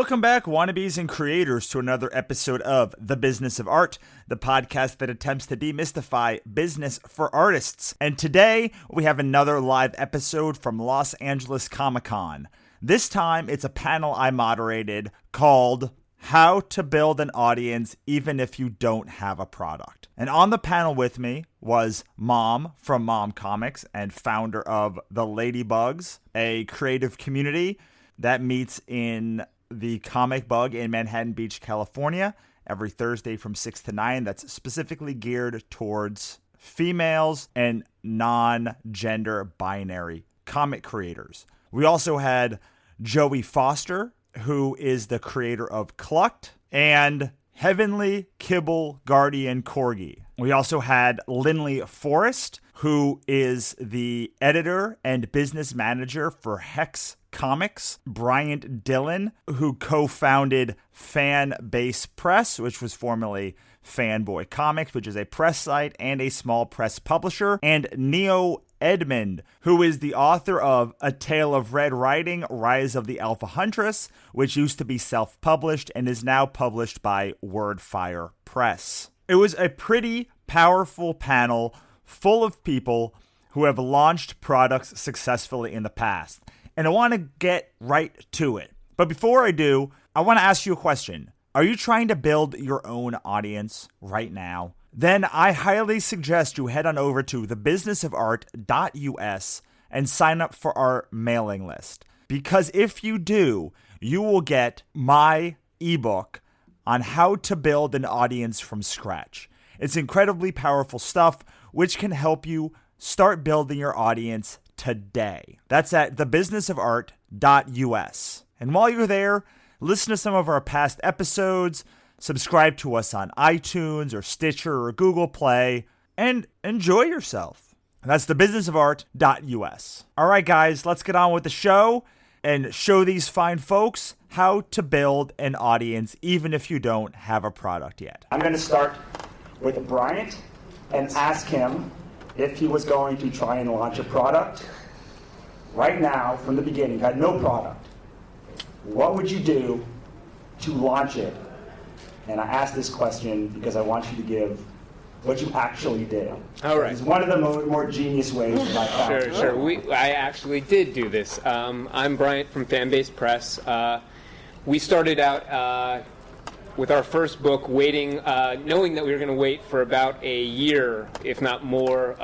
Welcome back, wannabes and creators, to another episode of The Business of Art, the podcast that attempts to demystify business for artists. And today, we have another live episode from Los Angeles Comic-Con. This time, it's a panel I moderated called How to Build an Audience Even If You Don't Have a Product. And on the panel with me was Mom from Mom Comics and founder of The Ladybugs, a creative community that meets in the Comic Bug in Manhattan Beach, California, every Thursday from 6 to 9. That's specifically geared towards females and non-gender binary comic creators. We also had Joey Foster, who is the creator of Clucked, and Heavenly Kibble Guardian Corgi. We also had Lindley Forrest, who is the editor and business manager for Hex Comics, Bryant Dillon, who co-founded Fan Base Press, which was formerly Fanboy Comics, which is a press site and a small press publisher, and Neo Edmond, who is the author of A Tale of Red Riding, Rise of the Alpha Huntress, which used to be self-published and is now published by Wordfire Press. It was a pretty powerful panel full of people who have launched products successfully in the past. And I want to get right to it. But before I do, I want to ask you a question. Are you trying to build your own audience right now? Then I highly suggest you head on over to thebusinessofart.us and sign up for our mailing list. Because if you do, you will get my ebook on how to build an audience from scratch. It's incredibly powerful stuff, which can help you start building your audience today. That's at thebusinessofart.us. And while you're there, listen to some of our past episodes, subscribe to us on iTunes or Stitcher or Google Play, and enjoy yourself. That's thebusinessofart.us. All right, guys, let's get on with the show and show these fine folks how to build an audience even if you don't have a product yet. I'm going to start with Bryant and ask him if he was going to try and launch a product right now from the beginning, had no product. What would you do to launch it? And I ask this question because I want you to give what you actually did. All right. It's one of the more genius ways that I found. Sure. I actually did do this. I'm Bryant from Fanbase Press. We started out with our first book, waiting, knowing that we were going to wait for about a year, if not more,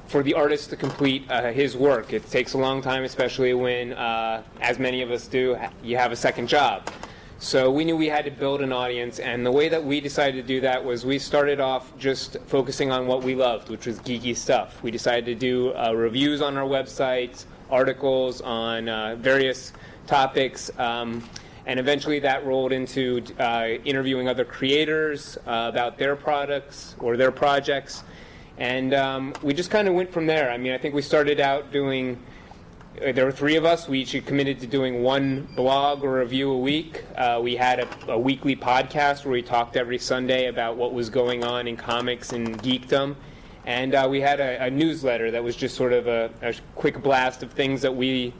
for the artist to complete his work. It takes a long time, especially when, as many of us do, you have a second job. So we knew we had to build an audience, and the way that we decided to do that was we started off just focusing on what we loved, which was geeky stuff. We decided to do reviews on our websites, articles on various topics, and eventually that rolled into interviewing other creators about their products or their projects. And we just kind of went from there. I mean, I think we started out doing, there were three of us. We each committed to doing one blog or review a week. We had a weekly podcast where we talked every Sunday about what was going on in comics and geekdom. And we had a newsletter that was just sort of a quick blast of things that we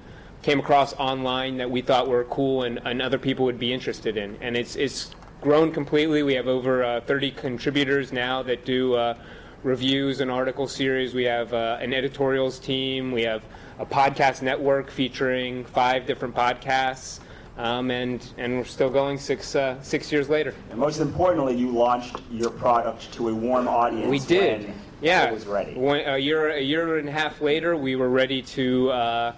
came across online that we thought were cool and other people would be interested in. And it's grown completely. We have over 30 contributors now that do reviews and article series. We have an editorials team. We have a podcast network featuring 5 different podcasts. And we're still going 6 years later. And most importantly, you launched your product to a warm audience. We did. It was ready. A year and a half later, we were ready to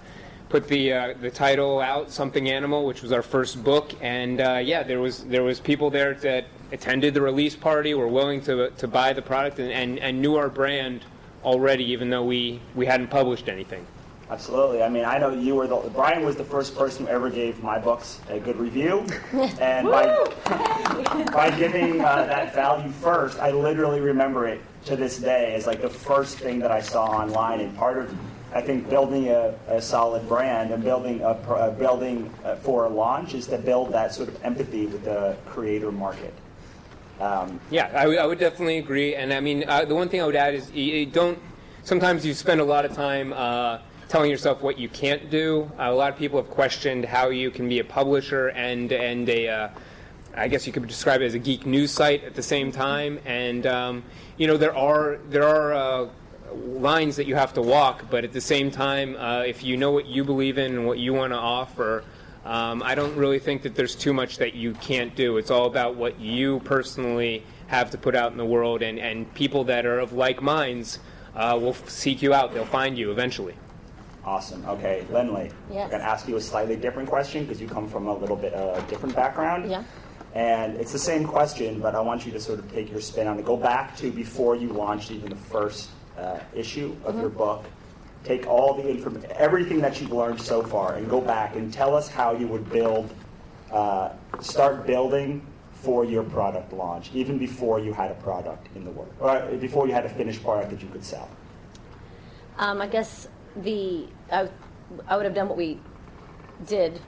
put the title out, Something Animal, which was our first book, and there was people there that attended the release party, were willing to buy the product, and knew our brand already, even though we hadn't published anything. Absolutely. I mean, I know you were Brian was the first person who ever gave my books a good review, and by giving that value first, I literally remember it to this day as like the first thing that I saw online, and part of, I think, building a solid brand and building for a launch is to build that sort of empathy with the creator market. I would definitely agree. And I mean, the one thing I would add is sometimes you spend a lot of time telling yourself what you can't do. A lot of people have questioned how you can be a publisher and a I guess you could describe it as a geek news site at the same time. And there are lines that you have to walk, but at the same time, if you know what you believe in and what you want to offer, I don't really think that there's too much that you can't do. It's all about what you personally have to put out in the world, and people that are of like minds will seek you out. They'll find you eventually. Awesome. Okay, Lindley, Yes. I'm going to ask you a slightly different question because you come from a little bit different background. Yeah. And it's the same question, but I want you to sort of take your spin on it. Go back to before you launched even the first issue of your book. Take all the everything that you've learned so far, and go back and tell us how you would start building for your product launch, even before you had a product in the work, or before you had a finished product that you could sell. I guess I would have done what we did.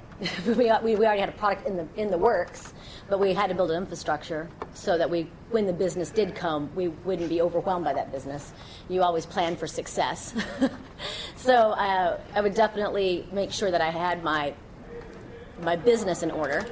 we already had a product in the works, but we had to build an infrastructure so that when the business did come, we wouldn't be overwhelmed by that business. You always plan for success. So I would definitely make sure that I had my business in order,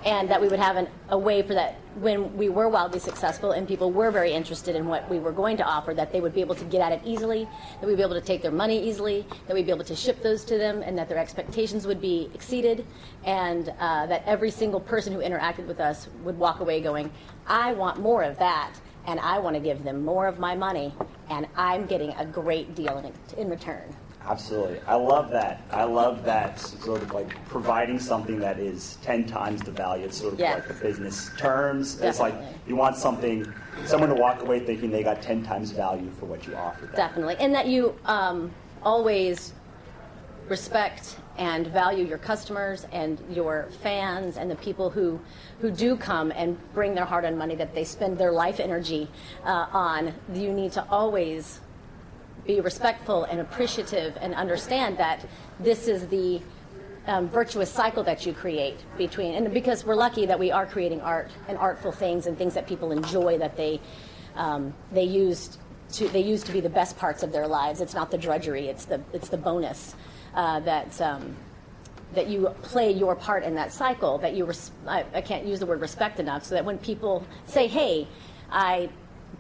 and that we would have a way for that when we were wildly successful and people were very interested in what we were going to offer, that they would be able to get at it easily, that we'd be able to take their money easily, that we'd be able to ship those to them, and that their expectations would be exceeded, and that every single person who interacted with us would walk away going, I want more of that, and I want to give them more of my money, and I'm getting a great deal in return. Absolutely. I love that. I love that sort of like providing something that is 10 times the value. It's sort of Yes. like the business terms. Definitely. It's like you want someone to walk away thinking they got 10 times value for what you offered them. Definitely. And that you always respect and value your customers and your fans and the people who do come and bring their hard-earned money that they spend their life energy on. You need to always be respectful and appreciative and understand that this is the virtuous cycle that you create and because we're lucky that we are creating art and artful things and things that people enjoy, that they use to be the best parts of their lives. It's not the drudgery, it's the bonus that you play your part in that cycle, that I can't use the word respect enough, so that when people say, hey, I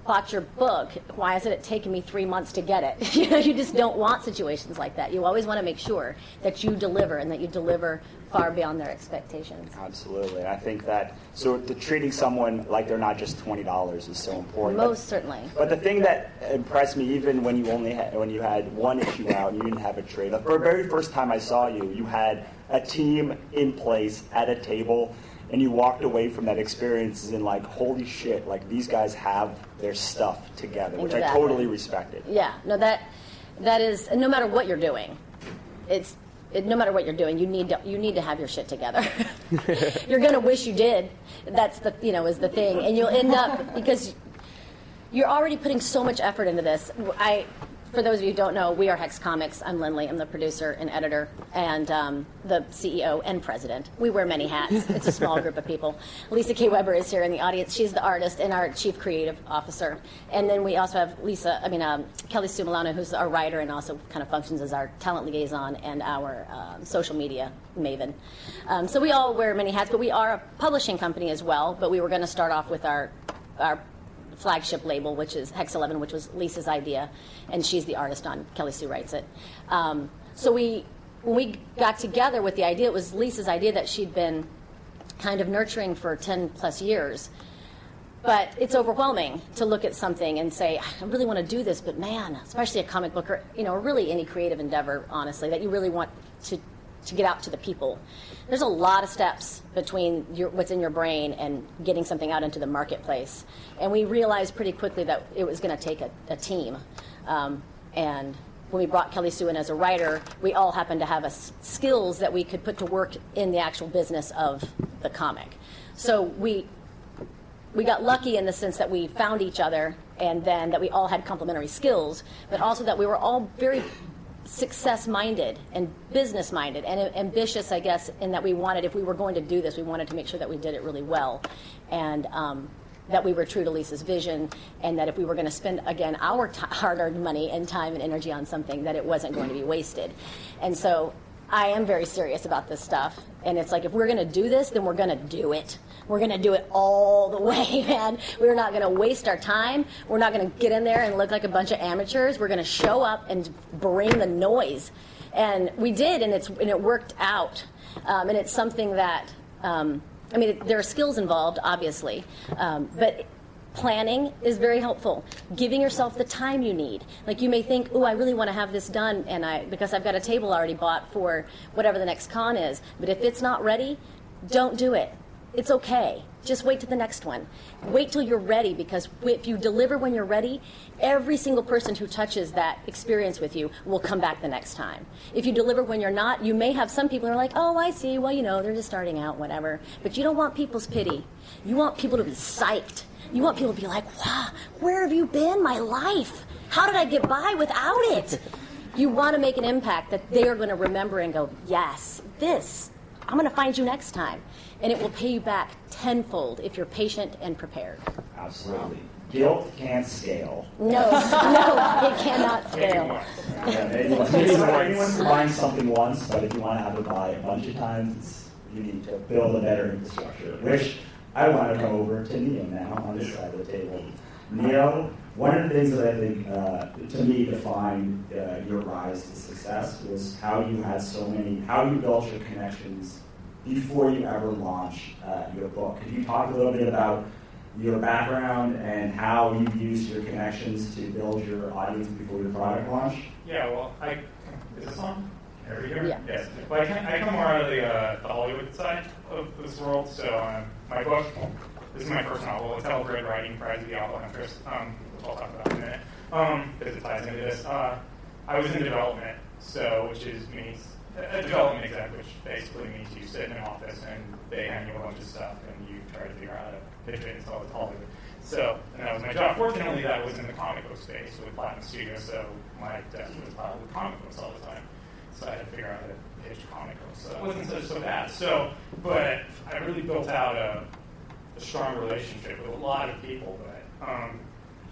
bought your book, why hasn't it taken me 3 months to get it? You just don't want situations like that. You always want to make sure that you deliver, and that you deliver far beyond their expectations. Absolutely. I think that treating someone like they're not just $20 is so important. Most certainly. But the thing that impressed me, even when you had one issue out and you didn't have a trade, the very first time I saw you, you had a team in place at a table, and you walked away from that experience and like, holy shit, like these guys have their stuff together, which I totally respected. Yeah, no, that is, no matter what you're doing, no matter what you're doing, you need to have your shit together. You're gonna wish you did. That's is the thing, and you'll end up, because you're already putting so much effort into this. For those of you who don't know, we are Hex Comics. I'm Lindley. I'm the producer and editor and the CEO and president. We wear many hats. It's a small group of people. Lisa K. Weber is here in the audience. She's the artist and our chief creative officer. And then we also have Kelly Sue Milano, who's our writer and also kind of functions as our talent liaison and our social media maven. So we all wear many hats, but we are a publishing company as well. But we were going to start off with our flagship label, which is Hex 11, which was Lisa's idea, and she's the artist on Kelly Sue Writes It. So when we got together with the idea, it was Lisa's idea that she'd been kind of nurturing for 10 plus years. But it's overwhelming to look at something and say, I really want to do this, but man, especially a comic book or really any creative endeavor, honestly, that you really want to get out to the people. There's a lot of steps between what's in your brain and getting something out into the marketplace. And we realized pretty quickly that it was going to take a team. And when we brought Kelly Sue in as a writer, we all happened to have skills that we could put to work in the actual business of the comic. So we got lucky in the sense that we found each other, and then that we all had complementary skills, but also that we were all very success-minded and business-minded and ambitious, I guess, in that we wanted, if we were going to do this, we wanted to make sure that we did it really well. And that we were true to Lisa's vision, and that if we were going to spend, again, our hard-earned money and time and energy on something, that it wasn't going to be wasted. And so I am very serious about this stuff. And it's like, if we're going to do this, then we're going to do it. We're going to do it all the way, man. We're not going to waste our time. We're not going to get in there and look like a bunch of amateurs. We're going to show up and bring the noise. And we did, and it worked out. And it's something that, there are skills involved, obviously, but planning is very helpful. Giving yourself the time you need. Like, you may think, I really want to have this done, because I've got a table already bought for whatever the next con is. But if it's not ready, don't do it. It's okay. Just wait till the next one. Wait till you're ready, because if you deliver when you're ready, every single person who touches that experience with you will come back the next time. If you deliver when you're not, you may have some people who are like, oh, I see, well, they're just starting out, whatever. But you don't want people's pity. You want people to be psyched. You want people to be like, wow, where have you been my life? How did I get by without it? You want to make an impact that they are going to remember and go, yes, I'm going to find you next time. And it will pay you back tenfold if you're patient and prepared. Absolutely. Guilt can't scale. No, it cannot scale. Anyone can buy something once, but if you want to have it buy a bunch of times, you need to build a better infrastructure, which I want to come over to Neo now on this side of the table. Neo, one of the things that I think, to me, defined your rise to success was how you built your connections before you ever launched your book. Could you talk a little bit about your background and how you used your connections to build your audience before your product launch? Yeah, well, is this on? Every Yeah. Yes. Well, I come more out of the Hollywood side of this world. So my book, this is my first novel. It's held Red Writing Prize of the Alpha Huntress, which I'll talk about in a minute, because it ties into this. I was in development, which means a development exec, which basically means you sit in an office and they hand you a bunch of stuff and you try to figure out how to pitch it and sell it to Hollywood. And that was my job. Fortunately, that was in the comic book space with Platinum Studios, so my desk was piled with comic books all the time. So I had to figure out how to pitch comic books. So it wasn't so bad. But I really built out a strong relationship with a lot of people. But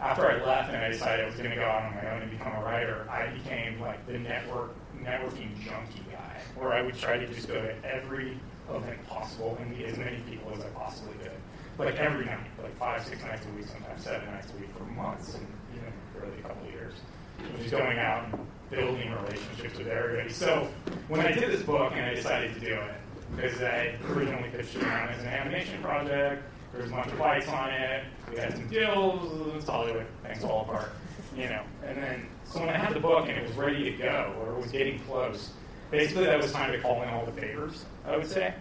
after I left and I decided I was going to go out on my own and become a writer, I became like the networking junkie guy, where I would try to just go to every event possible and meet as many people as I possibly could. Like every night, like 5-6 nights a week, sometimes 7 nights a week for months, and even really a couple of years. Just going out and building relationships with everybody. So when I did this book and I decided to do it, because I originally pitched it around as an animation project, there was a bunch of lights on it, we had some deals, it's Hollywood, things fall apart, And then, so when I had the book and it was ready to go, or it was getting close, basically that was time to call in all the favors, I would say.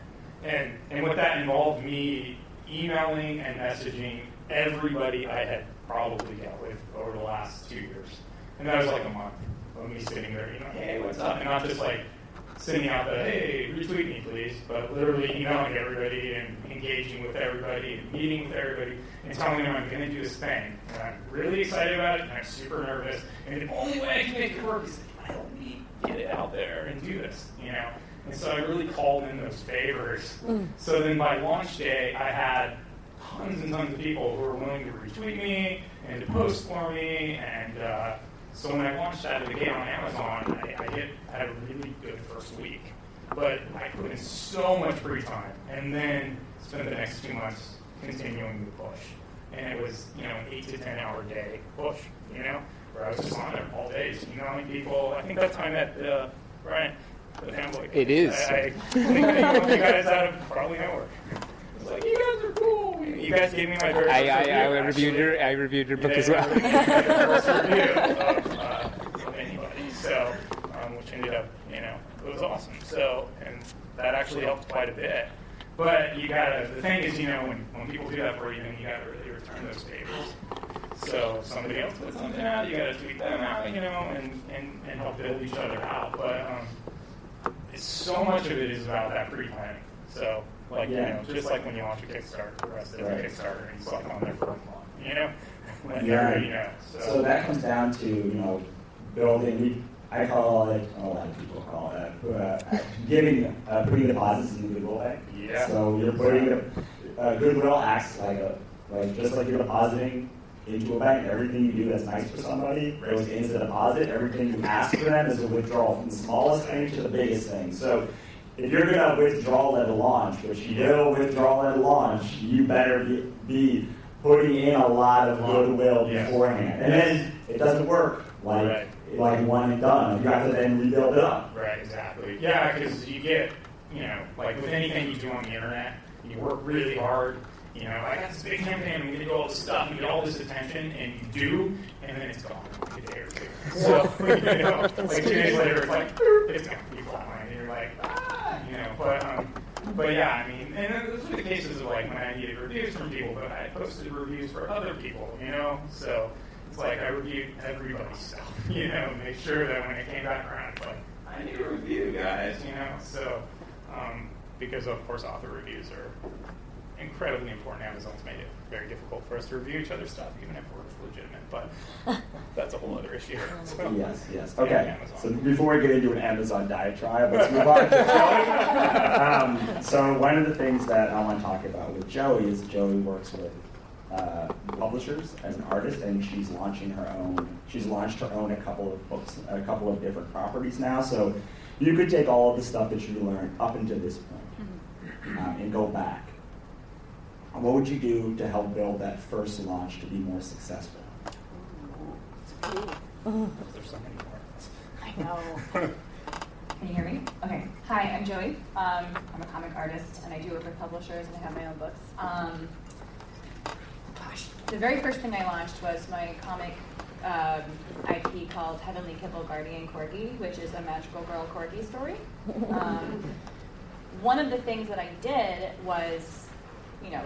And what that involved me emailing and messaging everybody I had probably dealt with over the last 2 years. And that was like a month of me sitting there, hey, what's up? And not just like sending out the, hey, retweet me, please, but literally emailing everybody and engaging with everybody and meeting with everybody and telling them I'm going to do this thing. And I'm really excited about it, and I'm super nervous. And the only way I can make it work is if I help me get it out there and do this, And so I really called in those favors. So then by launch day, I had tons and tons of people who were willing to retweet me and to post for me. And so when I launched out of the gate on Amazon, I had a really good first week. But I put in so much free time and then spent the next 2 months continuing the push. And it was, an 8 to 10 hour day push, where I was just on there all day, just emailing people. I think that time at Bryant, the family. It is. I think that you guys out of probably nowhere. It's like, you guys are cool. You guys gave me my very first review. I reviewed your book as well. First review of anybody. So, which ended up, it was awesome. So, and that actually helped quite a bit. But the thing is, when people do that for you, then you gotta really return those favors. So if somebody else puts something out, you gotta tweet them out, and help build each other out. But so much of it is about that pre-planning. So, just like when you launch a Kickstarter, the rest of the Kickstarter, and it's like on there for a month, when everybody knows. So that comes down to, building, I call it, a lot of people call it, putting deposits in the goodwill bank. Yeah. So you're putting goodwill acts like Like, just like you're depositing into a bank, everything you do that's nice for somebody goes into the deposit. Everything you ask for them is a withdrawal, from the smallest thing to the biggest thing. So if you're going to withdraw at a launch, which you will withdraw at a launch, you better be putting in a lot of goodwill beforehand. And then it doesn't work like one and done. You have to then rebuild it up. Right, exactly. Yeah, because you get, like with anything you do on the internet, you work really hard. I got this big campaign, I'm going to do all this stuff and get all this attention, and you do, and then it's gone in like a day or two. So, like 2 days later, it's like, it's gone. You flatline, and you're like, but yeah, I mean, and those are the cases of like when I needed reviews from people, but I posted reviews for other people, so it's like I reviewed everybody's stuff, make sure that when it came back around, it's like, I need a review, guys, so, because of course author reviews are incredibly important. Amazon's made it very difficult for us to review each other's stuff, even if we're legitimate, but that's a whole other issue. So, yes. Okay, so before we get into an Amazon diatribe, let's move on to Joey. So one of the things that I want to talk about with Joey is Joey works with publishers as an artist, and she's launched her own a couple of books, a couple of different properties now. So you could take all of the stuff that you learned up until this point and go back. What would you do to help build that first launch to be more successful? there's so many more. I know. Can you hear me? Okay. Hi, I'm Joey. I'm a comic artist, and I do work with publishers, and I have my own books. The very first thing I launched was my comic IP called Heavenly Kibble Guardian Corgi, which is a magical girl corgi story. One of the things that I did was,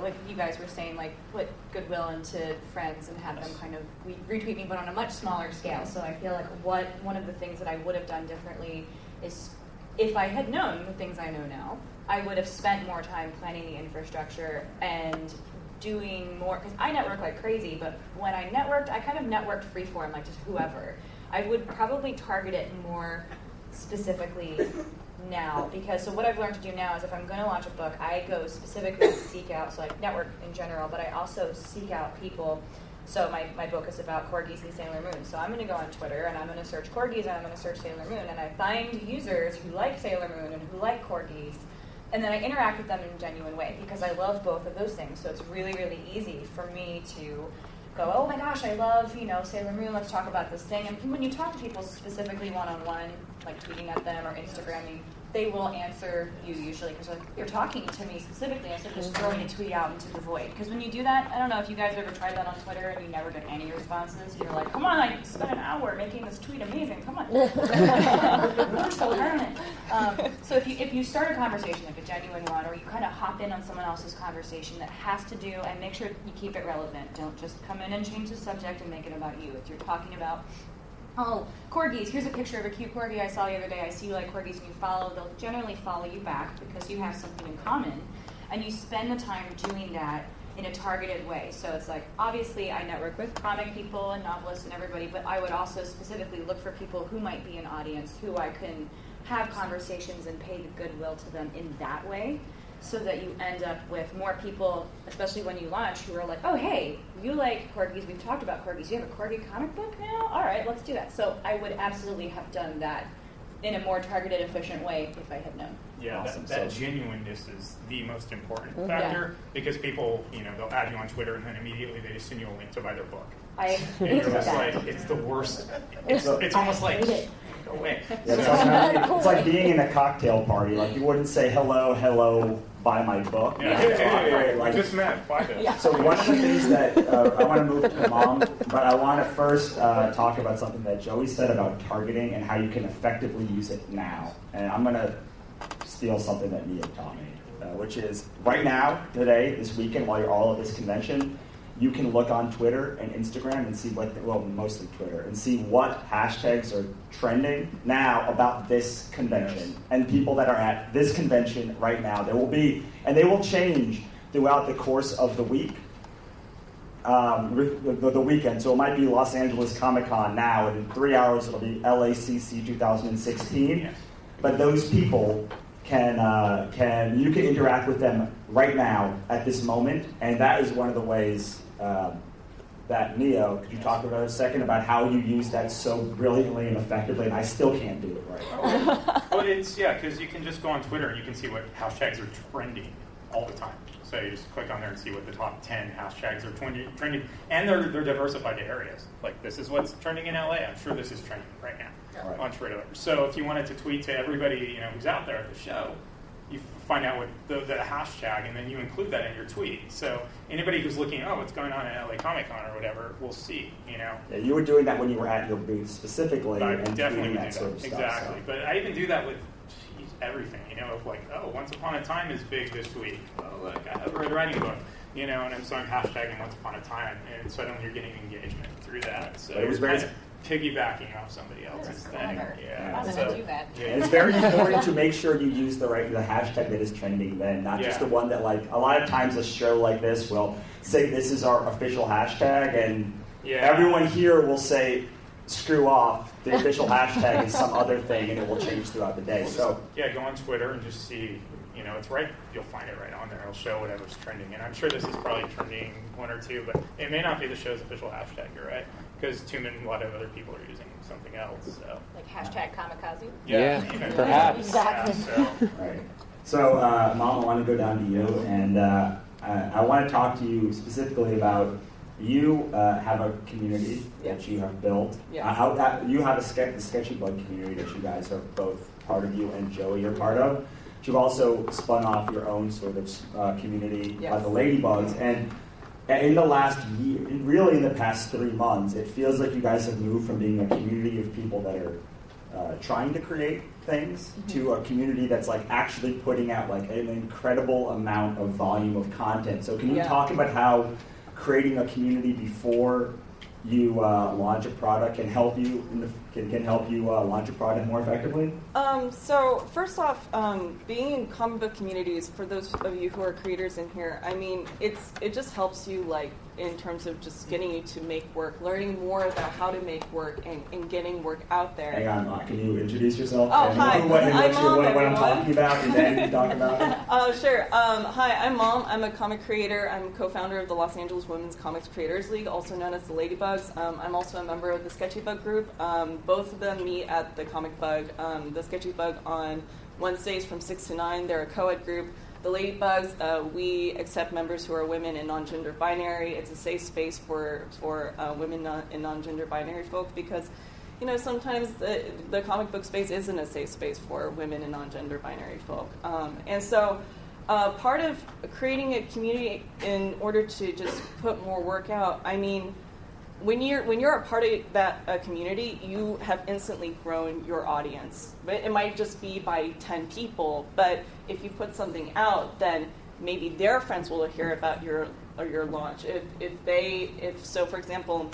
like you guys were saying, like put goodwill into friends and have them kind of retweet me, but on a much smaller scale. So I feel like one of the things that I would have done differently is, if I had known the things I know now, I would have spent more time planning the infrastructure and doing more, because I network like crazy, but when I networked, I kind of networked freeform, like just whoever. I would probably target it more specifically now, because so what I've learned to do now is if I'm going to launch a book, I go specifically seek out, so like network in general, but I also seek out people. So my book is about corgis and Sailor Moon. So I'm going to go on Twitter and I'm going to search corgis and I'm going to search Sailor Moon, and I find users who like Sailor Moon and who like corgis, and then I interact with them in a genuine way because I love both of those things. So it's really, really easy for me to go, oh my gosh, I love, Sailor Moon, let's talk about this thing. And when you talk to people specifically one-on-one, like tweeting at them or Instagramming, they will answer you usually because you're talking to me specifically instead of just throwing a tweet out into the void. Because when you do that, I don't know if you guys ever tried that on Twitter and you never get any responses. You're like, come on, I spent an hour making this tweet amazing. Come on. We're so earnest. So if you start a conversation, like a genuine one, or you kind of hop in on someone else's conversation that has to do, and make sure you keep it relevant. Don't just come in and change the subject and make it about you. If you're talking about, oh, corgis, here's a picture of a cute corgi I saw the other day. I see you like corgis and you follow. They'll generally follow you back because you have something in common. And you spend the time doing that in a targeted way. So it's like, obviously I network with comic people and novelists and everybody, but I would also specifically look for people who might be an audience, who I can have conversations and pay the goodwill to them in that way, so that you end up with more people, especially when you launch, who are like, oh, hey, you like corgis, we've talked about corgis, you have a corgi comic book now? All right, let's do that. So I would absolutely have done that in a more targeted, efficient way if I had known. Yeah, Awesome. that genuineness is the most important factor, because people, they'll add you on Twitter and then immediately they just send you a link to buy their book. I And hate you're just that. like, it's the worst. It's almost like, go away. Yeah, it's like being in a cocktail party. Like, you wouldn't say, hello, buy my book. Yeah, It's awkward. I just met, buy this. So one of the things that I want to move to mom, but I want to first talk about something that Joey said about targeting and how you can effectively use it now. And I'm going to steal something that Mia taught me, which is right now, today, this weekend, while you're all at this convention, you can look on Twitter and Instagram and see mostly Twitter, and see what hashtags are trending now about this convention. And people that are at this convention right now, they will change throughout the course of the week, the weekend. So it might be Los Angeles Comic Con now, and in 3 hours it'll be LACC 2016. Yes. But those people you can interact with them right now at this moment, and that is one of the ways that Neo, could you talk about a second about how you use that so brilliantly and effectively, and I still can't do it right. Well, because you can just go on Twitter and you can see what hashtags are trending all the time. So you just click on there and see what the top 10 hashtags are trending, and they're diversified to areas. Like, this is what's trending in LA. I'm sure this is trending right now on Twitter. So if you wanted to tweet to everybody who's out there at the show, you find out what the hashtag, and then you include that in your tweet. So anybody who's looking, what's going on at LA Comic Con or whatever, will see. Yeah, you were doing that when you were at your booth specifically, I and definitely doing would that do sort that. of stuff. Exactly, but I even do that with everything. Of like, Once Upon a Time is big this week. Oh, look, I have a Red Writing book. And so I'm hashtagging Once Upon a Time, and suddenly you're getting engagement through that. So it was very piggybacking off somebody else's thing. Clever. Yeah, I'm gonna do that. Yeah. And it's very important to make sure you use the hashtag that is trending then, not just the one that, like, a lot of times a show like this will say this is our official hashtag, and everyone here will say screw off, the official hashtag is some other thing, and it will change throughout the day. So go on Twitter and just see, it's right, you'll find it right on there. It'll show whatever's trending, and I'm sure this is probably trending one or two, but it may not be the show's official hashtag, you're right, because a lot of other people are using something else. So Like hashtag kamikaze? Even perhaps. Exactly. right. So, Mom, I want to go down to you, and I want to talk to you specifically about you have a community that you have built. Yes. You have the Sketchy Bug community that you guys are both part of, you and Joey are part of. You've also spun off your own sort of community, the Ladybugs, and in the last year, really in the past 3 months, it feels like you guys have moved from being a community of people that are trying to create things to a community that's like actually putting out like an incredible amount of volume of content. So can you talk about how creating a community before you launch a product can help you launch a product more effectively? So first off, being in comic book communities, for those of you who are creators in here, I mean, it just helps you, like, in terms of just getting you to make work, learning more about how to make work, and getting work out there. Hang on, can you introduce yourself? Oh, hi. What I'm I'm talking about, and then you talk about it? Oh, sure. Hi, I'm Mom. I'm a comic creator. I'm co-founder of the Los Angeles Women's Comics Creators League, also known as the Ladybugs. I'm also a member of the Sketchy Bug group. Both of them meet at the Comic Bug. The Sketchy Bug on Wednesdays from 6 to 9. They're a co-ed group. The Ladybugs, we accept members who are women and non-gender binary. It's a safe space for women and non-gender binary folk, because sometimes the comic book space isn't a safe space for women and non-gender binary folk. And so part of creating a community in order to just put more work out, I mean, when you're a part of that community, you have instantly grown your audience. It might just be by 10 people, but if you put something out, then maybe their friends will hear about your launch. So for example,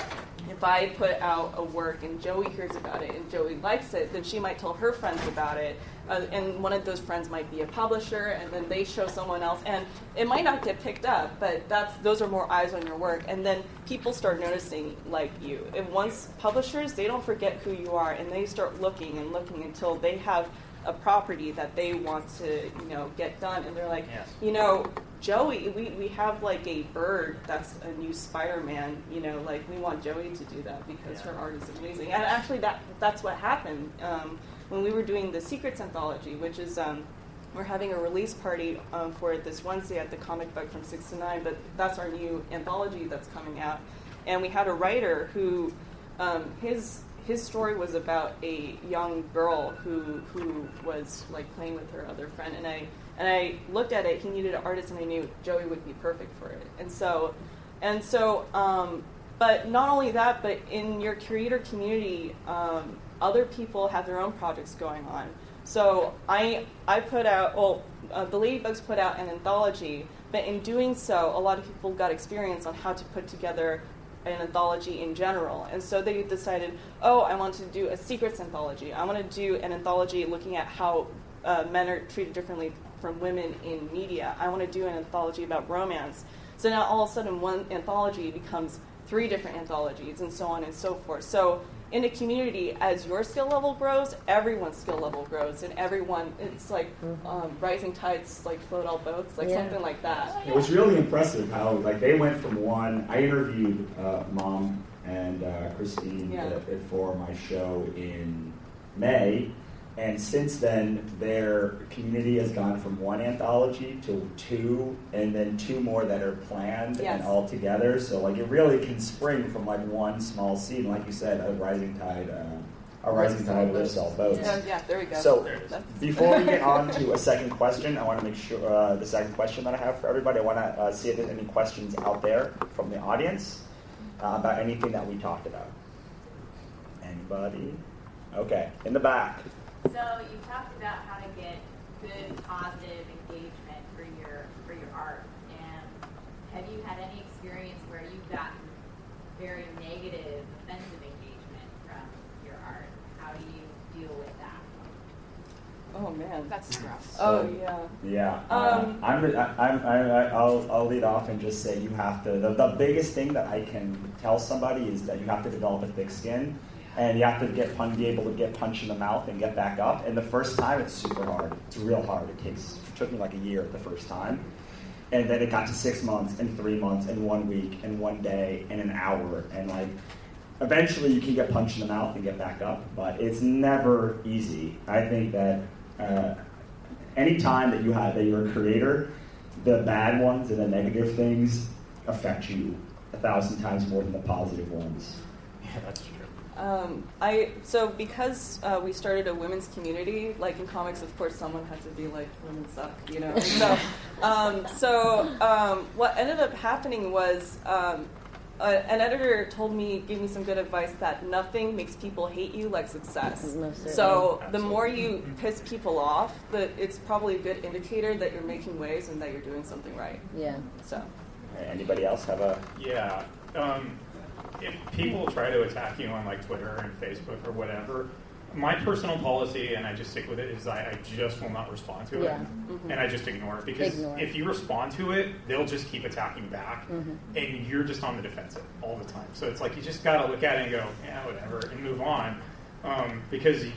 if I put out a work and Joey hears about it and Joey likes it, then she might tell her friends about it. And one of those friends might be a publisher, and then they show someone else, and it might not get picked up, but those are more eyes on your work, and then people start noticing like you. And once publishers, they don't forget who you are, and they start looking and looking until they have a property that they want to get done, and they're like, Joey, we have like a bird that's a new Spider-Man, like we want Joey to do that because her art is amazing. And actually that's what happened. When we were doing the Secrets Anthology, which is, we're having a release party for it this Wednesday at the Comic Bug from 6 to 9, but that's our new anthology that's coming out. And we had a writer who, his story was about a young girl who was like playing with her other friend, and I looked at it, he needed an artist, and I knew Joey would be perfect for it. And so, but not only that, but in your creator community, other people have their own projects going on. So I put out, the Ladybugs put out an anthology, but in doing so, a lot of people got experience on how to put together an anthology in general. And so they decided, I want to do a secrets anthology. I want to do an anthology looking at how men are treated differently from women in media. I want to do an anthology about romance. So now all of a sudden one anthology becomes 3 different anthologies, and so on and so forth. So in a community, as your skill level grows, everyone's skill level grows, and everyone, it's like rising tides like float all boats, like something like that. It was really impressive how like they went from one. I interviewed Mom and Christine for my show in May, and since then their community has gone from 1 anthology to 2, and then 2 more that are planned and all together. So like it really can spring from like one small seed, and like you said, a rising tide lifts all boats. Yeah, there we go. So before we get on to a second question, I want to make sure the second question that I have for everybody, I want to see if there's any questions out there from the audience about anything that we talked about. Anybody? Okay, in the back. So you talked about how to get good, positive engagement for your art. And have you had any experience where you've gotten very negative, offensive engagement from your art? How do you deal with that? Oh man, That's rough. oh yeah. Yeah. I'll lead off and just say you have to. The biggest thing that I can tell somebody is that you have to develop a thick skin. And you have to be able to get punched in the mouth and get back up. And the first time, it's super hard. It's real hard. It took me like a year the first time. And then it got to 6 months and 3 months and 1 week and 1 day and an hour. And like, eventually you can get punched in the mouth and get back up. But it's never easy. I think that any time that you're a creator, the bad ones and the negative things affect you 1,000 times more than the positive ones. Yeah, that's true. So because we started a women's community, like in comics, of course, someone had to be like, women suck, you know. So what ended up happening was an editor gave me some good advice that nothing makes people hate you like success. So the more you piss people off, it's probably a good indicator that you're making waves and that you're doing something right. Yeah. So. Anybody else have a? Yeah. If people try to attack you on like Twitter and Facebook or whatever, my personal policy, and I just stick with it, is I just will not respond to it. And I just ignore it. Because if you respond to it, they'll just keep attacking back, and you're just on the defensive all the time. So it's like you just got to look at it and go, yeah, whatever, and move on. Because you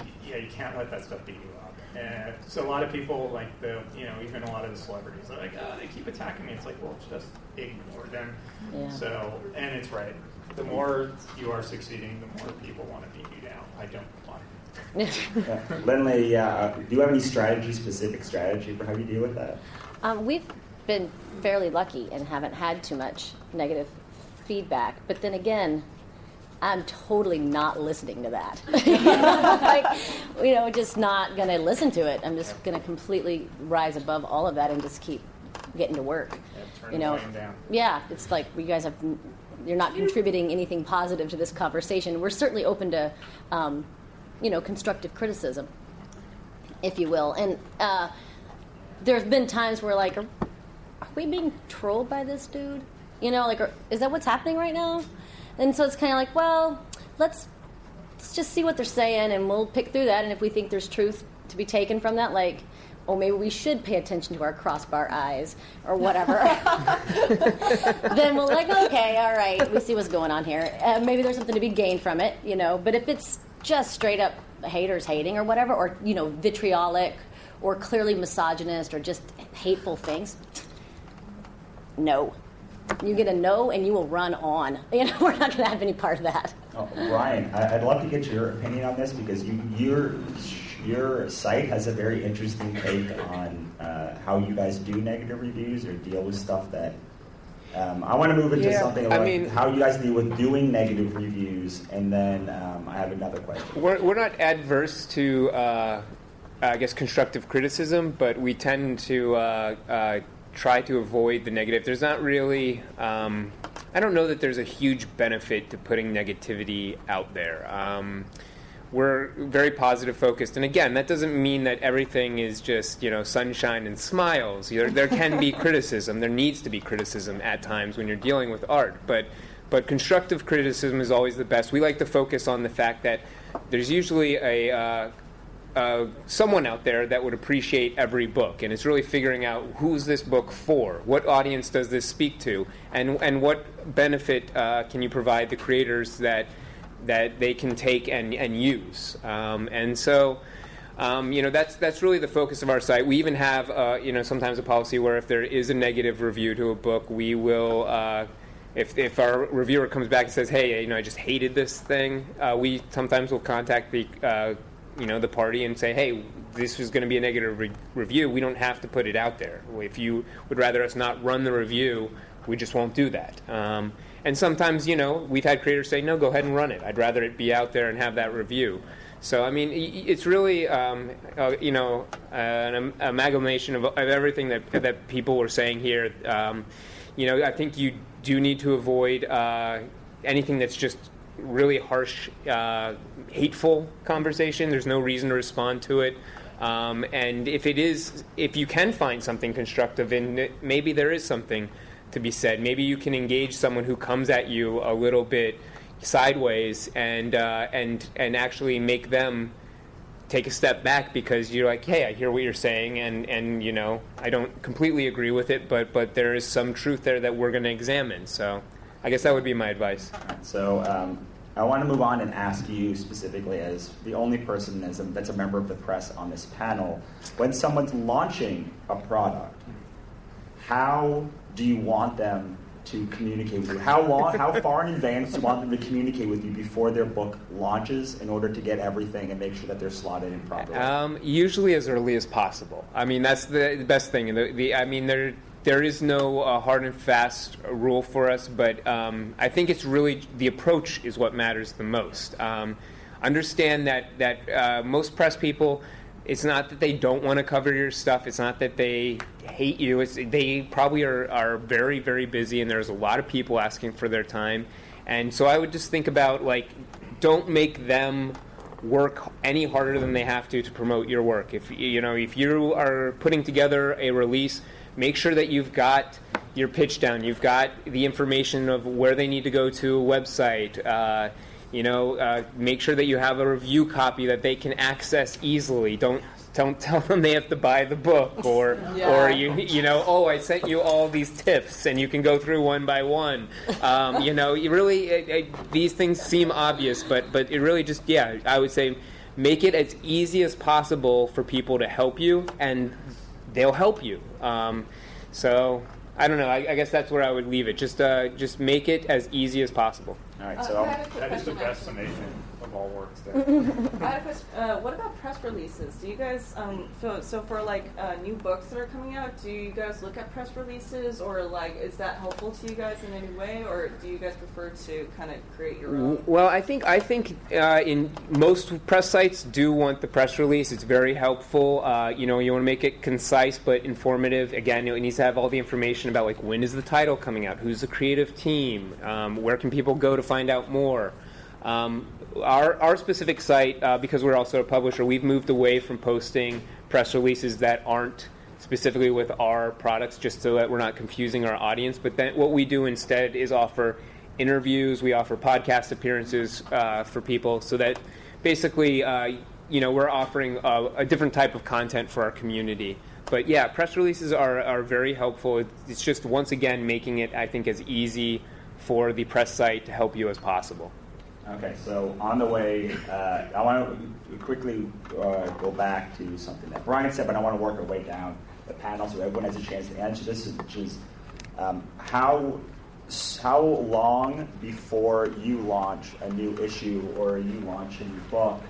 can't let that stuff beat you up. And so a lot of people, like even a lot of the celebrities, are like, oh, they keep attacking me. It's like, well, just ignore them. Yeah. So, and it's right. The more you are succeeding, the more people want to beat you down. I don't want. Lindley, do you have any specific strategy for how you deal with that? We've been fairly lucky and haven't had too much negative feedback. But then again, I'm totally not listening to that. Just not going to listen to it. I'm just going to completely rise above all of that and just keep getting to work. Turn the flame down. Yeah, it's like you guys you're not contributing anything positive to this conversation. We're certainly open to, constructive criticism, if you will. And there's been times where, like, are we being trolled by this dude? Is that what's happening right now? And so it's kind of like, well, let's just see what they're saying, and we'll pick through that. And if we think there's truth to be taken from that, like, oh, maybe we should pay attention to our crossbar eyes or whatever. Then we'll like, okay, all right, we see what's going on here. Maybe there's something to be gained from it, But if it's just straight up haters hating or whatever, or, vitriolic or clearly misogynist or just hateful things, no. You get a no and you will run on. We're not going to have any part of that. Oh, Brian, I'd love to get your opinion on this because your site has a very interesting take on how you guys do negative reviews or deal with stuff that I want to move into something about how you guys deal with doing negative reviews, and then I have another question. We're not adverse to, constructive criticism, but we tend to try to avoid the negative. There's not really, I don't know that there's a huge benefit to putting negativity out there. We're very positive focused, and again, that doesn't mean that everything is just sunshine and smiles. There can be criticism. There needs to be criticism at times when you're dealing with art, but constructive criticism is always the best. We like to focus on the fact that there's usually a someone out there that would appreciate every book, and it's really figuring out who's this book for, what audience does this speak to, and what benefit can you provide the creators that they can take and use. And so, that's really the focus of our site. We even have, sometimes a policy where if there is a negative review to a book, we will, if our reviewer comes back and says, hey, I just hated this thing, we sometimes will contact the party and say, hey, this is going to be a negative review. We don't have to put it out there. If you would rather us not run the review, we just won't do that. And sometimes, we've had creators say, no, go ahead and run it. I'd rather it be out there and have that review. So, I mean, it's really, an amalgamation of everything that people were saying here. I think you do need to avoid anything that's just really harsh, hateful conversation. There's no reason to respond to it. And if you can find something constructive in it, maybe there is something to be said. Maybe you can engage someone who comes at you a little bit sideways and actually make them take a step back, because you're like, hey, I hear what you're saying, and I don't completely agree with it, but there is some truth there that we're going to examine. So I guess that would be my advice. So I want to move on and ask you specifically, as the only person that's a member of the press on this panel, when someone's launching a product, how do you want them to communicate with you? How far in advance do you want them to communicate with you before their book launches, in order to get everything and make sure that they're slotted in properly? Usually as early as possible. I mean, that's the best thing. There is no hard and fast rule for us, but I think it's really the approach is what matters the most. Understand that most press people, it's not that they don't want to cover your stuff. It's not that they hate you. They probably are very, very busy, and there's a lot of people asking for their time. And so I would just think about, don't make them work any harder than they have to promote your work. If you are putting together a release, make sure that you've got your pitch down. You've got the information of where they need to go to a website. Make sure that you have a review copy that they can access easily. Don't tell them they have to buy the book, or I sent you all these tips and you can go through one by one. You really these things seem obvious, but it really just I would say make it as easy as possible for people to help you, and they'll help you. So I don't know. I guess that's where I would leave it. Just make it as easy as possible. All right. So that is the best summation of all works there. I have a question. What about press releases? Do you guys so for new books that are coming out, do you guys look at press releases, or is that helpful to you guys in any way, or do you guys prefer to kind of create your own? Well, I think in most press sites do want the press release. It's very helpful. You want to make it concise but informative. Again, it needs to have all the information about when is the title coming out, who's the creative team, where can people go to find out more. Our specific site, because we're also a publisher, we've moved away from posting press releases that aren't specifically with our products, just so that we're not confusing our audience. But then what we do instead is offer interviews. We offer podcast appearances for people, so that basically, we're offering a different type of content for our community. But yeah, press releases are very helpful. It's just, once again, making it, I think, as easy for the press site to help you as possible. Okay, so on the way, I want to quickly go back to something that Brian said, but I want to work our way down the panel so everyone has a chance to answer this, which is how long before you launch a new issue or you launch a new book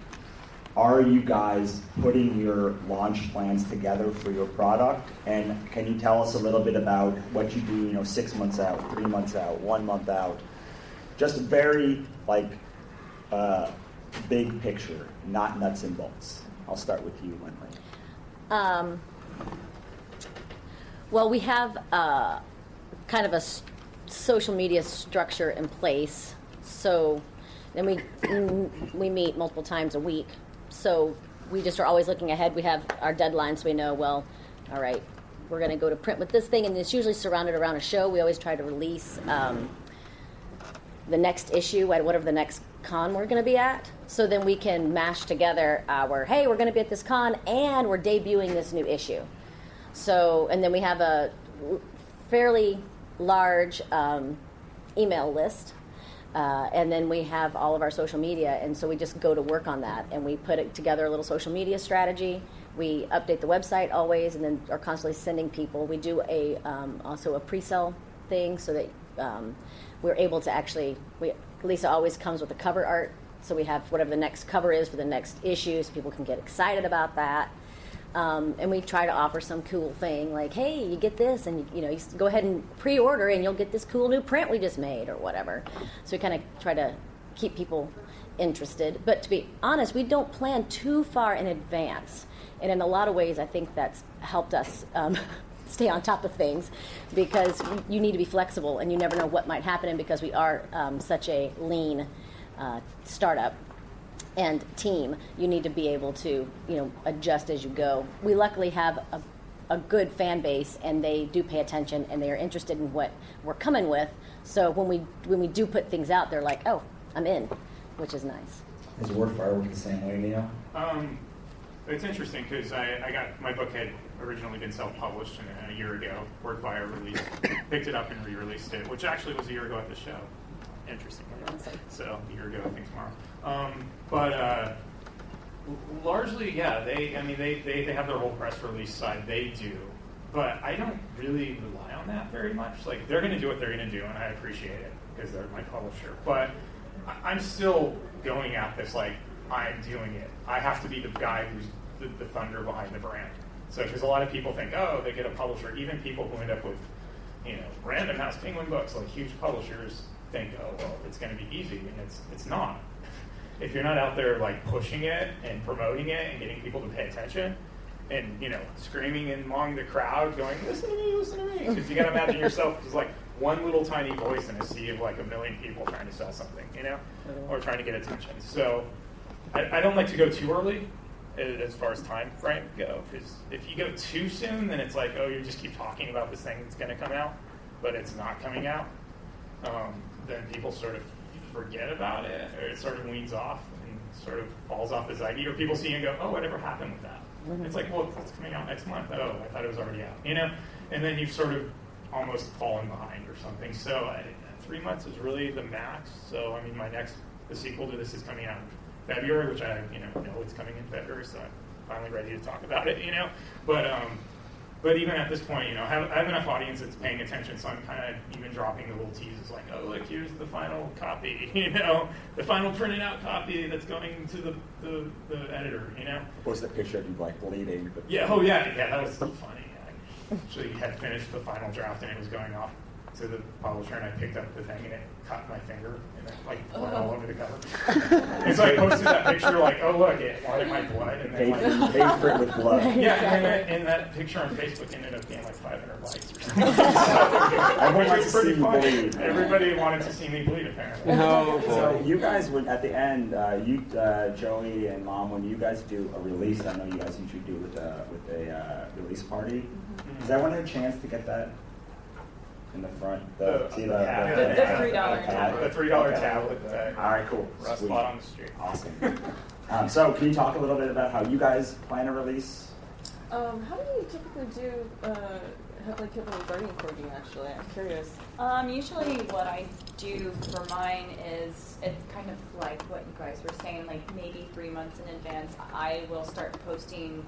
are you guys putting your launch plans together for your product? And can you tell us a little bit about what you do, 6 months out, 3 months out, 1 month out? Just very, big picture, not nuts and bolts. I'll start with you, Lindley. Well, we have kind of a social media structure in place. So then we meet multiple times a week. So we just are always looking ahead. We have our deadlines, so we know, all right, we're going to go to print with this thing, and it's usually surrounded around a show. We always try to release the next issue at whatever the next con we're going to be at. So then we can mash together our, hey, we're going to be at this con and we're debuting this new issue. So, and then we have a fairly large email list. And then we have all of our social media, and so we just go to work on that, and we put together a little social media strategy. We update the website always, and then are constantly sending people. We do also a pre-sale thing so that we're able to actually. Lisa always comes with the cover art, so we have whatever the next cover is for the next issue, so people can get excited about that. And we try to offer some cool thing like, hey, you get this, and you go ahead and pre-order, and you'll get this cool new print we just made, or whatever. So we kind of try to keep people interested. But to be honest, we don't plan too far in advance, and in a lot of ways, I think that's helped us stay on top of things, because you need to be flexible, and you never know what might happen. And because we are such a lean startup and team, you need to be able to adjust as you go. We luckily have a good fan base, and they do pay attention, and they are interested in what we're coming with. So when we do put things out, they're like, oh, I'm in, which is nice. Is WordFire work the same way, Neil? It's interesting because I got my book had originally been self-published, and a year ago, WordFire picked it up and re-released it, which actually was a year ago at the show. Interesting. So a year ago, I think tomorrow. But largely, yeah, they have their whole press release side. They do, but I don't really rely on that very much. Like, they're going to do what they're going to do, and I appreciate it because they're my publisher. But I'm still going at this like I'm doing it. I have to be the guy who's the thunder behind the brand. So, because a lot of people think, oh, they get a publisher. Even people who end up with, Random House Penguin Books, like huge publishers, think, oh, well, it's going to be easy, and it's not. If you're not out there like pushing it and promoting it and getting people to pay attention, and screaming among the crowd, going, listen to me, because you got to imagine yourself as like one little tiny voice in a sea of like a million people trying to sell something, or trying to get attention. So I don't like to go too early as far as time frame go, because if you go too soon, then it's like, oh, you just keep talking about this thing that's going to come out, but it's not coming out. Then people sort of forget about it, or it sort of weans off and sort of falls off as idea, or people see it and go, oh, whatever happened with that? Mm-hmm. It's like, well, it's coming out next month. Oh, I thought it was already out, And then you've sort of almost fallen behind or something. So 3 months is really the max. So, I mean, the sequel to this is coming out in February, which I, know it's coming in February, so I'm finally ready to talk about it, But even at this point, I have enough audience that's paying attention, so I'm kind of even dropping the little teases like, oh, look, here's the final copy, the final printed out copy that's going to the editor, What was the picture of you like bleeding? Yeah, that was funny. I actually had finished the final draft and it was going off to the publisher, and I picked up the thing and it cut my finger and it went all over the cover. And so I posted that picture like, oh look, it wanted my blood, and then paid for it with blood. Yeah, and that picture on Facebook ended up getting like 500 likes or something. Everyone wants to see you bleed. Everybody wanted to see me bleed, apparently. No. So you guys, at the end, Joey and Mom, when you guys do a release, I know you guys usually do with a release party. Mm-hmm. Is everyone have a chance to get that? In the front, the $3 tablet. The $3 tablet. All right, cool. Rust spot on the street. Awesome. So, can you talk a little bit about how you guys plan a release? How do you typically do have like people writing for you? Actually, I'm curious. Usually, what I do for mine is it's kind of like what you guys were saying. Like maybe 3 months in advance, I will start posting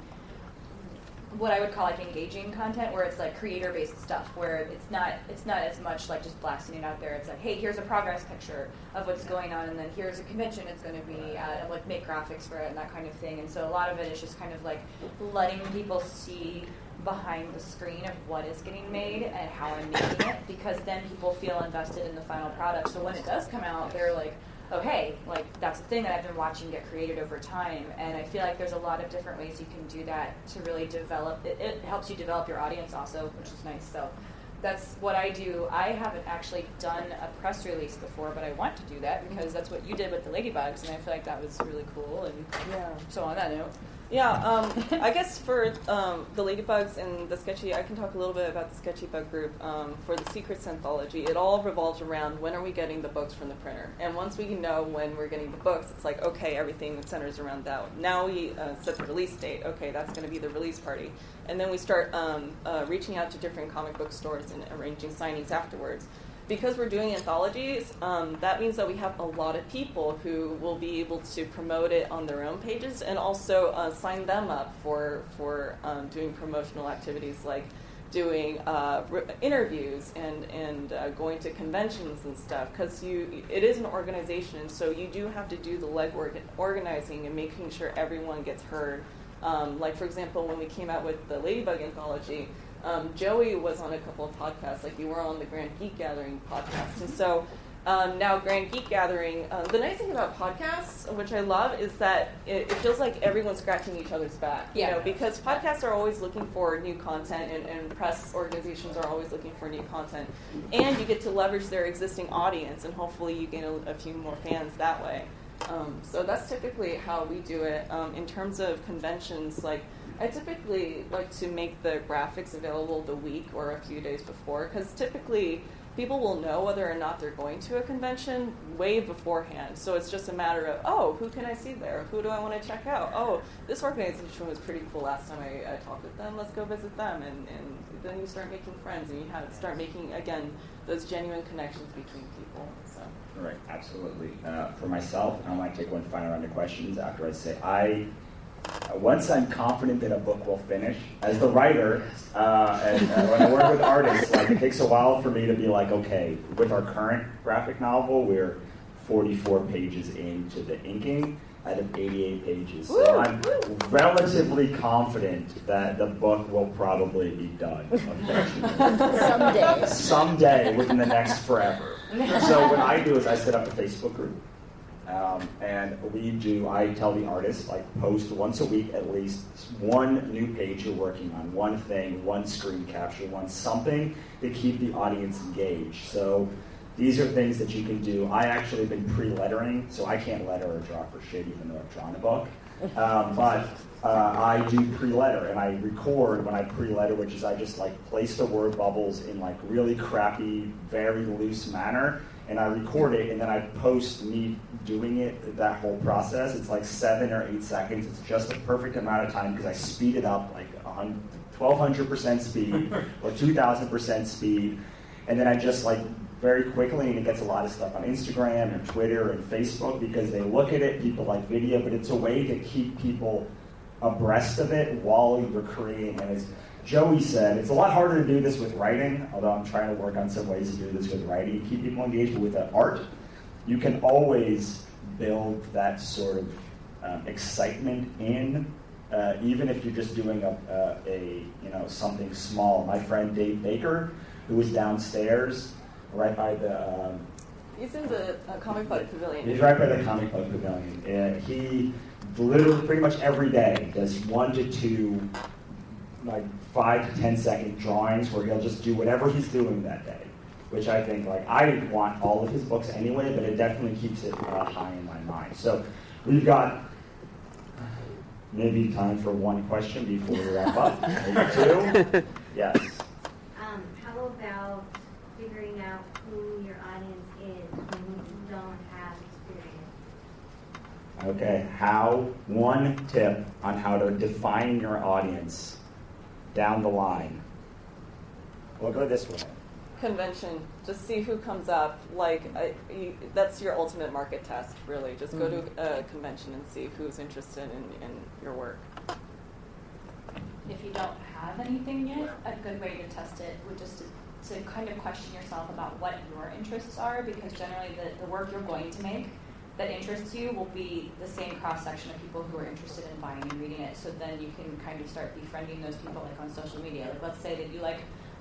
what I would call like engaging content, where it's like creator-based stuff, where it's not as much like just blasting it out there. It's like, hey, here's a progress picture of what's going on, and then here's a convention it's going to be at, and like make graphics for it and that kind of thing. And so a lot of it is just kind of like letting people see behind the screen of what is getting made and how I'm making it, because then people feel invested in the final product. So when it does come out, they're like, oh, hey, like that's a thing that I've been watching get created over time. And I feel like there's a lot of different ways you can do that to really develop it. It helps you develop your audience also, which is nice. So that's what I do. I haven't actually done a press release before, but I want to do that because that's what you did with the Ladybugs, and I feel like that was really cool. And so on that note, I guess for the Ladybugs and the Sketchy, I can talk a little bit about the Sketchy Bug group. For the Secrets Anthology, it all revolves around when are we getting the books from the printer. And once we know when we're getting the books, it's like, okay, everything centers around that. Now we set the release date. Okay, that's going to be the release party. And then we start reaching out to different comic book stores and arranging signings afterwards. Because we're doing anthologies, that means that we have a lot of people who will be able to promote it on their own pages and also sign them up for doing promotional activities like doing interviews and going to conventions and stuff. Because it is an organization, so you do have to do the legwork and organizing and making sure everyone gets heard. Like, for example, when we came out with the Ladybug Anthology, Joey was on a couple of podcasts, like you were on the Grand Geek Gathering podcast. And so now Grand Geek Gathering, the nice thing about podcasts, which I love, is that it feels like everyone's scratching each other's back. You know, because podcasts are always looking for new content and press organizations are always looking for new content. And you get to leverage their existing audience, and hopefully you gain a few more fans that way. So that's typically how we do it. In terms of conventions, like I typically like to make the graphics available the week or a few days before, because typically people will know whether or not they're going to a convention way beforehand. So it's just a matter of, oh, who can I see there? Who do I want to check out? Oh, this organization was pretty cool last time I talked with them. Let's go visit them. And then you start making friends, and you start making, again, those genuine connections between people. So. Right, absolutely. For myself, I might take one final round of questions after I say once I'm confident that a book will finish, as the writer, and when I work with artists, like it takes a while for me to be like, okay, with our current graphic novel, we're 44 pages into the inking out of 88 pages. So I'm relatively confident that the book will probably be done. Someday, within the next forever. So what I do is I set up a Facebook group. And I tell the artists, like, post once a week at least one new page you're working on, one thing, one screen capture, something to keep the audience engaged. So these are things that you can do. I actually have been pre-lettering, so I can't letter or draw for shit even though I've drawn a book. But I do pre-letter, and I record when I pre-letter, which is I just like place the word bubbles in like really crappy, very loose manner, and I record it, and then I post me doing it, that whole process. It's like 7 or 8 seconds. It's just the perfect amount of time because I speed it up like 1,200% speed or 2,000% speed, and then I just like very quickly, and it gets a lot of stuff on Instagram and Twitter and Facebook because they look at it, people like video, but it's a way to keep people abreast of it while you're creating. And as Joey said, it's a lot harder to do this with writing, although I'm trying to work on some ways to do this with writing, keep people engaged. But with art, you can always build that sort of excitement in, even if you're just doing something small. My friend Dave Baker, who was downstairs, right by the... he's in the Comic Book Pavilion. He's right by the Comic Book Pavilion. And he literally pretty much every day does 1 to 2, like 5 to 10 second drawings where he'll just do whatever he's doing that day, which I think, like, I want all of his books anyway, but it definitely keeps it high in my mind. So we've got maybe time for one question before we wrap up. Maybe 2. Yes. How about figuring out who your audience is when you don't have experience? Okay, one tip on how to define your audience down the line. We'll go this way. Convention. Just see who comes up. Like, that's your ultimate market test, really. Just go to a convention and see who's interested in your work. If you don't have anything yet, a good way to test it would just to kind of question yourself about what your interests are, because generally the work you're going to make that interests you will be the same cross-section of people who are interested in buying and reading it. So then you can kind of start befriending those people, like on social media. Like, let's say that you like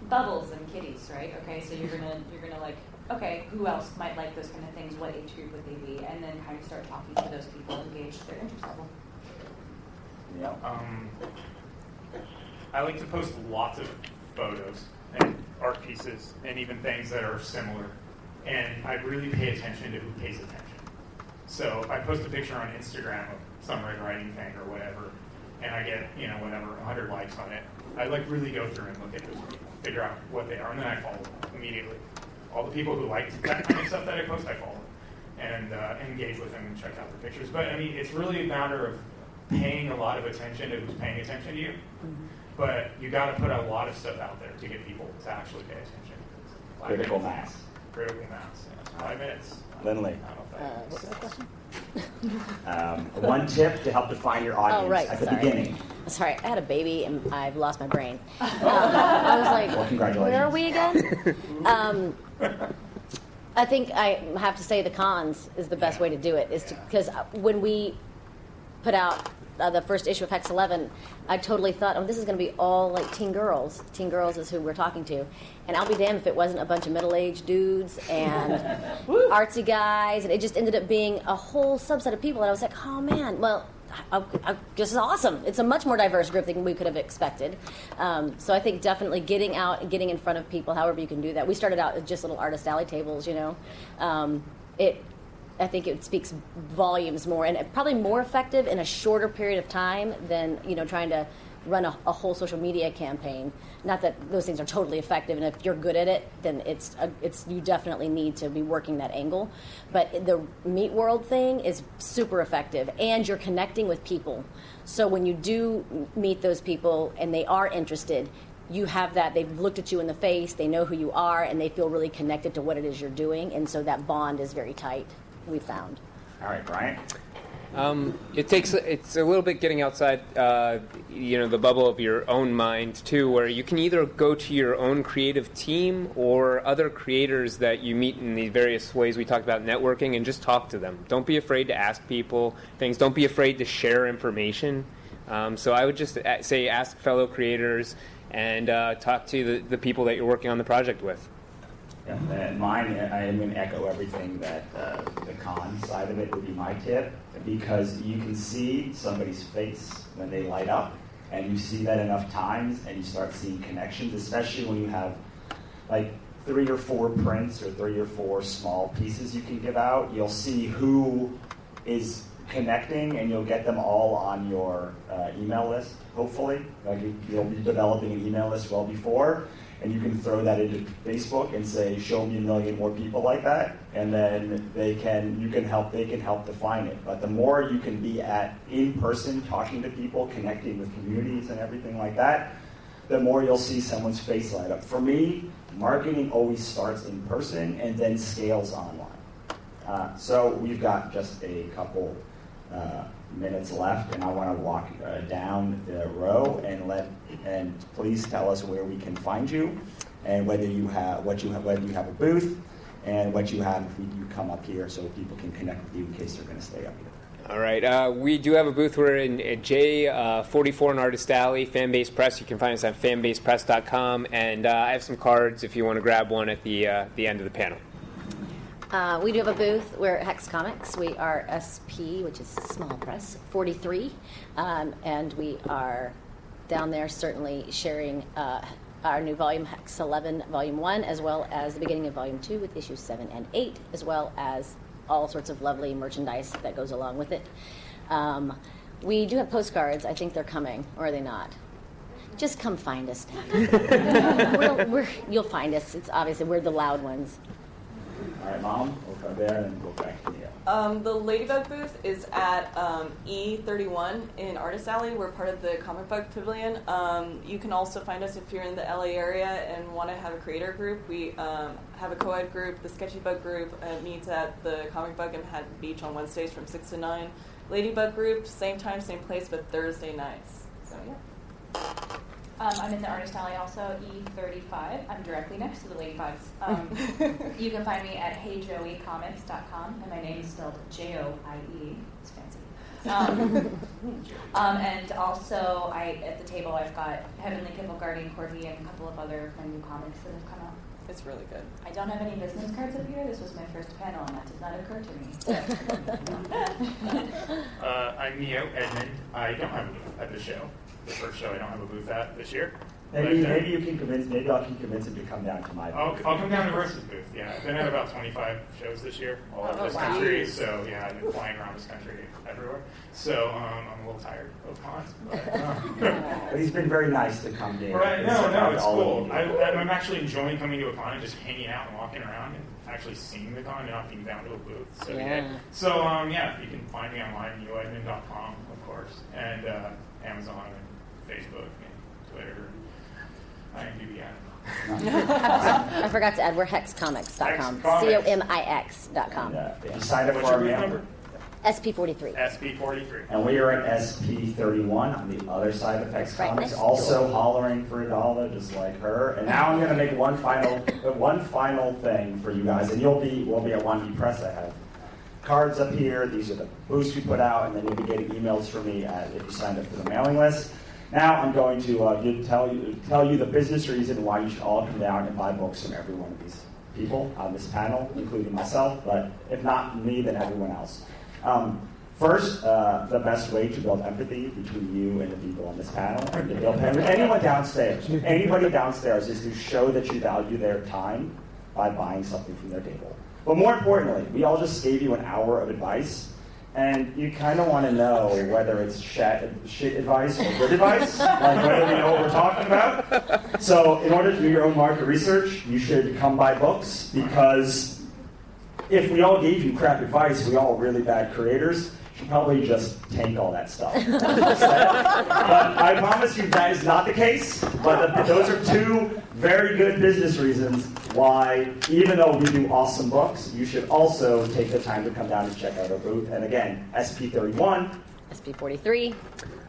bubbles and kitties, right? Okay, so you're gonna like, okay, who else might like those kind of things? What age group would they be? And then kind of start talking to those people, engage their interest level. Yeah. I like to post lots of photos, and art pieces and even things that are similar. And I really pay attention to who pays attention. So if I post a picture on Instagram of some Red Writing thing or whatever, and I get, 100 likes on it, I really go through and look at those people, figure out what they are, and then I follow them immediately. All the people who like that kind of stuff that I post, I follow, and engage with them and check out their pictures. But it's really a matter of paying a lot of attention to who's paying attention to you. But you got to put a lot of stuff out there to get people to actually pay attention. Critical mass. Critical mass. 5 minutes. Lindley. What was the question? One tip to help define your audience at the beginning. Sorry, I had a baby and I've lost my brain. I was like, well, congratulations. Where are we again? I think I have to say the cons is the best way to do it, because when we put out the first issue of Hex 11, I totally thought, this is going to be all like teen girls. Teen girls is who we're talking to. And I'll be damned if it wasn't a bunch of middle-aged dudes and artsy guys. And it just ended up being a whole subset of people. And I was like, oh, man, well, this is awesome. It's a much more diverse group than we could have expected. So I think definitely getting out and getting in front of people, however you can do that. We started out with just little artist alley tables, I think it speaks volumes more, and probably more effective in a shorter period of time than trying to run a whole social media campaign. Not that those things are totally effective, and if you're good at it, then it's you definitely need to be working that angle. But the Meet World thing is super effective, and you're connecting with people. So when you do meet those people and they are interested, you have that, they've looked at you in the face, they know who you are, and they feel really connected to what it is you're doing, and so that bond is very tight. We found. All right, Bryant. It's a little bit getting outside, the bubble of your own mind too, where you can either go to your own creative team or other creators that you meet in the various ways we talked about networking, and just talk to them. Don't be afraid to ask people things. Don't be afraid to share information. So I would just say ask fellow creators and talk to the people that you're working on the project with. Yeah, and mine, I am going to echo everything that the con side of it would be my tip, because you can see somebody's face when they light up, and you see that enough times, and you start seeing connections, especially when you have like 3 or 4 prints or 3 or 4 small pieces you can give out. You'll see who is connecting, and you'll get them all on your email list, hopefully. Like you'll be developing an email list well before, and you can throw that into Facebook and say, show me 1 million more people like that, and then they can help define it. But the more you can be in person, talking to people, connecting with communities and everything like that, the more you'll see someone's face light up. For me, marketing always starts in person and then scales online. So we've got just a couple minutes left, and I want to walk down the row and please tell us where we can find you, and whether you have a booth, and what you have if you come up here, so people can connect with you in case they're going to stay up here. All right, we do have a booth. We're in J44 in Artist Alley, Fanbase Press. You can find us at fanbasepress.com, and I have some cards if you want to grab one at the end of the panel. We do have a booth. We're at Hex Comics. We are SP, which is Small Press, 43. And we are down there certainly sharing our new volume, Hex 11, Volume 1, as well as the beginning of Volume 2 with issues 7 and 8, as well as all sorts of lovely merchandise that goes along with it. We do have postcards. I think they're coming, or are they not? Just come find us down there. You'll find us. It's obviously we're the loud ones. All right, Mom, we'll go there and go back to you. The Ladybug booth is at E31 in Artist Alley. We're part of the Comic Bug Pavilion. You can also find us if you're in the LA area and want to have a creator group. We have a co-ed group. The Sketchy Bug group meets at the Comic Bug in Manhattan Beach on Wednesdays from 6 to 9. Ladybug group, same time, same place, but Thursday nights. So, yeah. I'm in the Artist Alley also, E35. I'm directly next to the Ladybugs. You can find me at heyjoeycomics.com, and my name is spelled Joie. It's fancy. And also, at the table, I've got Heavenly Kibble, Guardian Corgi, and a couple of other my new comics that have come out. It's really good. I don't have any business cards up here. This was my first panel, and that did not occur to me. I'm I'm Neo Edmund. I don't have a booth at the show. The first show I don't have a booth at this year. Maybe you can convince. Maybe I can convince him to come down to my booth. I'll come down to Russ's booth. Yeah, I've been at about 25 shows this year, all over this country. So yeah, I've been flying around this country everywhere. So I'm a little tired of cons. But he's been very nice to come down. Right? No, it's cool. I'm actually enjoying coming to a con and just hanging out and walking around and actually seeing the con and not being down to a booth. So yeah, you can find me online, neoedmund.com, of course, and Amazon and Facebook and Twitter. IMDb, I forgot to add, we're hexcomics.com. COMIX.com. Yeah. If you sign up What's for our your booth mail, number? SP43. SP43. And we are at SP31 on the other side of Hex Right Comics, next also hollering for $1, just like her. And now I'm going to make one final thing for you guys, and we'll be at 1B Press. I have cards up here. These are the boosts we put out, and then you'll be getting emails from me if you signed up for the mailing list. Now I'm going to tell you the business reason why you should all come down and buy books from every one of these people on this panel, including myself, but if not me, then everyone else. First, the best way to build empathy between you and the people on this panel, and to build anybody downstairs, is to show that you value their time by buying something from their table. But more importantly, we all just gave you an hour of advice, and you kind of want to know whether it's shit advice or good advice, like whether we know what we're talking about. So in order to do your own market research, you should come buy books, because if we all gave you crap advice, we all really bad creators, you should probably just tank all that stuff. But I promise you that is not the case, but those are two very good business reasons why, even though we do awesome books, you should also take the time to come down and check out our booth. And again, SP31. SP43.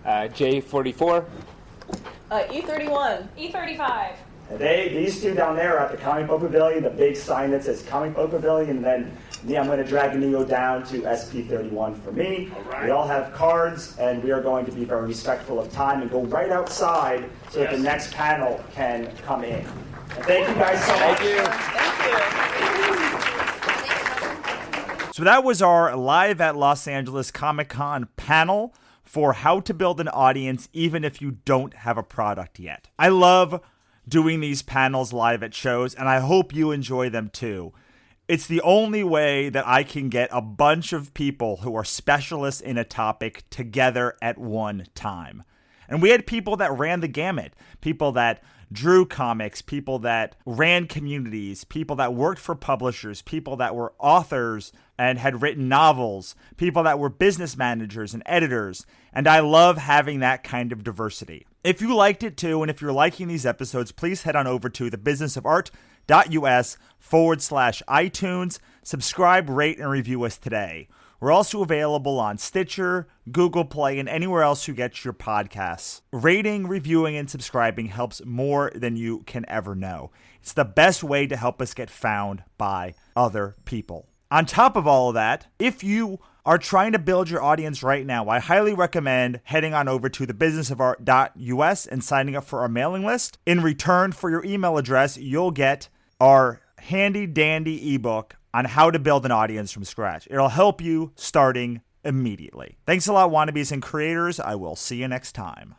J44. E31. E35. And these two down there are at the Comic Book Pavilion, the big sign that says Comic Book Pavilion, and then I'm going to drag Neo down to SP31 for me. All right. We all have cards, and we are going to be very respectful of time and go right outside so that the next panel can come in. And thank you guys so much. Thank you. So that was our live at Los Angeles Comic-Con panel for how to build an audience even if you don't have a product yet. I love doing these panels live at shows, and I hope you enjoy them too. It's the only way that I can get a bunch of people who are specialists in a topic together at one time. And we had people that ran the gamut, people that drew comics, people that ran communities, people that worked for publishers, people that were authors and had written novels, people that were business managers and editors. And I love having that kind of diversity. If you liked it too, and if you're liking these episodes, please head on over to thebusinessofart.us/iTunes. Subscribe, rate, and review us today. We're also available on Stitcher, Google Play, and anywhere else you get your podcasts. Rating, reviewing, and subscribing helps more than you can ever know. It's the best way to help us get found by other people. On top of all of that, if you are trying to build your audience right now, I highly recommend heading on over to thebusinessofart.us and signing up for our mailing list. In return for your email address, you'll get our handy-dandy ebook on how to build an audience from scratch. It'll help you starting immediately. Thanks a lot, wannabes and creators. I will see you next time.